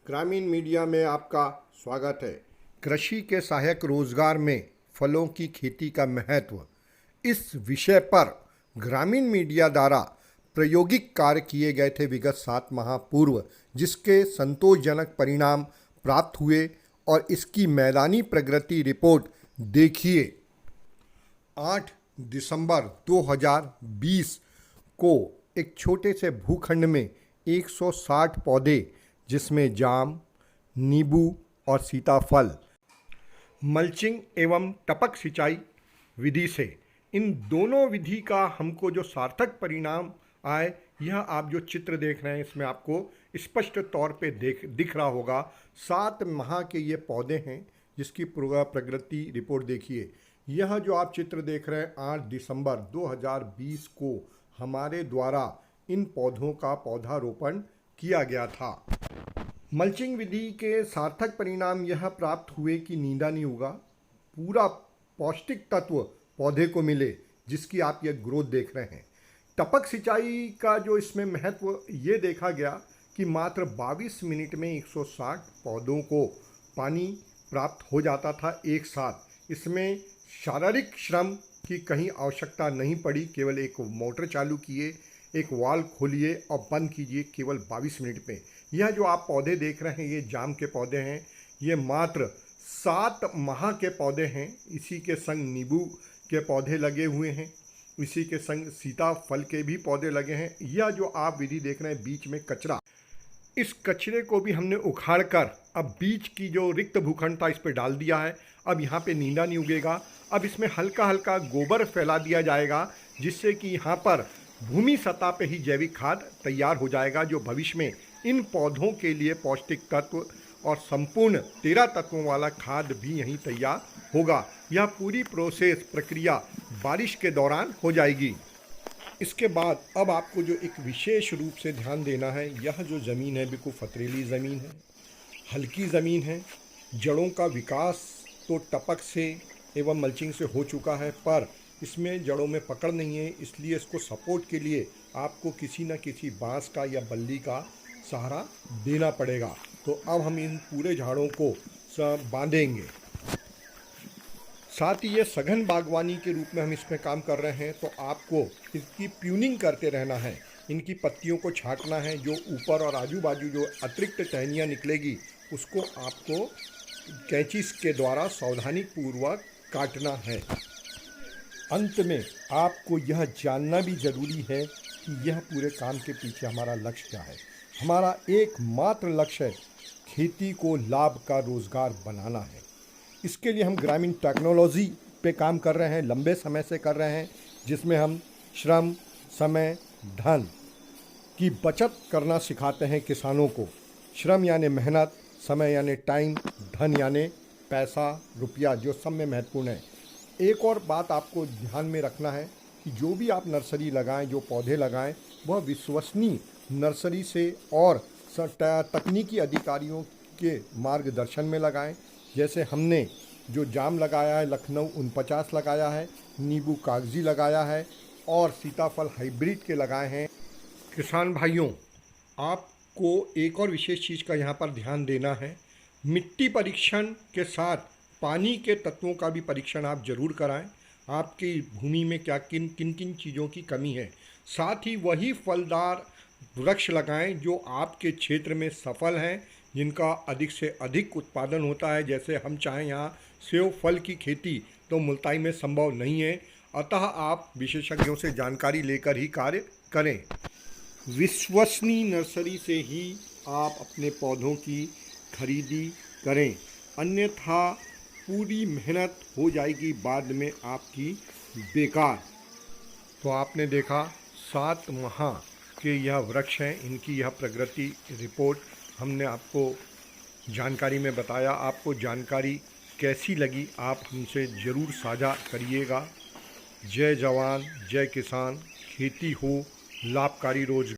ग्रामीण मीडिया में आपका स्वागत है। कृषि के सहायक रोजगार में फलों की खेती का महत्व, इस विषय पर ग्रामीण मीडिया द्वारा प्रायोगिक कार्य किए गए थे विगत 7 माह पूर्व, जिसके संतोषजनक परिणाम प्राप्त हुए और इसकी मैदानी प्रगति रिपोर्ट देखिए। 8 दिसंबर 2020 को एक छोटे से भूखंड में 160 पौधे, जिसमें जाम, नींबू और सीताफल, मल्चिंग एवं टपक सिंचाई विधि से, इन दोनों विधि का हमको जो सार्थक परिणाम आए, यह आप जो चित्र देख रहे हैं इसमें आपको स्पष्ट तौर पे दिख रहा होगा। 7 माह के ये पौधे हैं जिसकी पूरा प्रगति रिपोर्ट देखिए। यह जो आप चित्र देख रहे हैं 8 दिसंबर 2020 को हमारे द्वारा इन पौधों का पौधारोपण किया गया था। मल्चिंग विधि के सार्थक परिणाम यह प्राप्त हुए कि नींदा नहीं होगा, पूरा पौष्टिक तत्व पौधे को मिले, जिसकी आप ये ग्रोथ देख रहे हैं। टपक सिंचाई का जो इसमें महत्व ये देखा गया कि मात्र 22 मिनट में 160 पौधों को पानी प्राप्त हो जाता था एक साथ। इसमें शारीरिक श्रम की कहीं आवश्यकता नहीं पड़ी, केवल एक मोटर चालू किए, एक वाल्व खोलिए और बंद कीजिए, केवल 22 मिनट में। यह जो आप पौधे देख रहे हैं ये जाम के पौधे हैं, ये मात्र 7 माह के पौधे हैं। इसी के संग नींबू के पौधे लगे हुए हैं, इसी के संग सीताफल के भी पौधे लगे हैं। यह जो आप विधि देख रहे हैं बीच में कचरा, इस कचरे को भी हमने उखाड़ कर अब बीच की जो रिक्त भूखंड था इस पर डाल दिया है। अब यहाँ पे नींदा नहीं उगेगा। अब इसमें हल्का हल्का गोबर फैला दिया जाएगा, जिससे कि यहाँ पर भूमि सतह पे ही जैविक खाद तैयार हो जाएगा, जो भविष्य में इन पौधों के लिए पौष्टिक तत्व और संपूर्ण 13 तत्वों वाला खाद भी यहीं तैयार होगा। यह पूरी प्रक्रिया बारिश के दौरान हो जाएगी। इसके बाद अब आपको जो एक विशेष रूप से ध्यान देना है, यह जो ज़मीन है बिल्कुल पथरीली ज़मीन है, हल्की ज़मीन है। जड़ों का विकास तो टपक से एवं मल्चिंग से हो चुका है, पर इसमें जड़ों में पकड़ नहीं है, इसलिए इसको सपोर्ट के लिए आपको किसी न किसी बांस का या बल्ली का सहारा देना पड़ेगा। तो अब हम इन पूरे झाड़ों को बांधेंगे। साथ ही ये सघन बागवानी के रूप में हम इसमें काम कर रहे हैं, तो आपको इसकी प्यूनिंग करते रहना है, इनकी पत्तियों को छांटना है। जो ऊपर और आजू बाजू जो अतिरिक्त टहनियाँ निकलेगी उसको आपको कैंची के द्वारा सावधानी पूर्वक काटना है। अंत में आपको यह जानना भी ज़रूरी है कि यह पूरे काम के पीछे हमारा लक्ष्य क्या है। हमारा एकमात्र लक्ष्य है खेती को लाभ का रोज़गार बनाना है। इसके लिए हम ग्रामीण टेक्नोलॉजी पे काम कर रहे हैं, लंबे समय से कर रहे हैं, जिसमें हम श्रम, समय, धन की बचत करना सिखाते हैं किसानों को। श्रम यानी मेहनत, समय यानी टाइम, धन यानी पैसा, रुपया, जो सब में महत्वपूर्ण है। एक और बात आपको ध्यान में रखना है कि जो भी आप नर्सरी लगाएं, जो पौधे लगाएं, वह विश्वसनीय नर्सरी से और तकनीकी अधिकारियों के मार्गदर्शन में लगाएं। जैसे हमने जो जाम लगाया है लखनऊ 49 लगाया है, नींबू कागजी लगाया है और सीताफल हाइब्रिड के लगाए हैं। किसान भाइयों, आपको एक और विशेष चीज़ का यहाँ पर ध्यान देना है। मिट्टी परीक्षण के साथ पानी के तत्वों का भी परीक्षण आप जरूर कराएं। आपकी भूमि में क्या किन किन चीज़ों की कमी है। साथ ही वही फलदार वृक्ष लगाएं जो आपके क्षेत्र में सफल हैं, जिनका अधिक से अधिक उत्पादन होता है। जैसे हम चाहें यहाँ सेब फल की खेती तो मुल्ताई में संभव नहीं है, अतः आप विशेषज्ञों से जानकारी लेकर ही कार्य करें। विश्वसनीय नर्सरी से ही आप अपने पौधों की खरीदी करें, अन्यथा पूरी मेहनत हो जाएगी बाद में आपकी बेकार। तो आपने देखा 7 माह के यह वृक्ष हैं, इनकी यह प्रगति रिपोर्ट हमने आपको जानकारी में बताया। आपको जानकारी कैसी लगी आप हमसे ज़रूर साझा करिएगा। जय जवान, जय किसान, खेती हो लाभकारी रोजगार।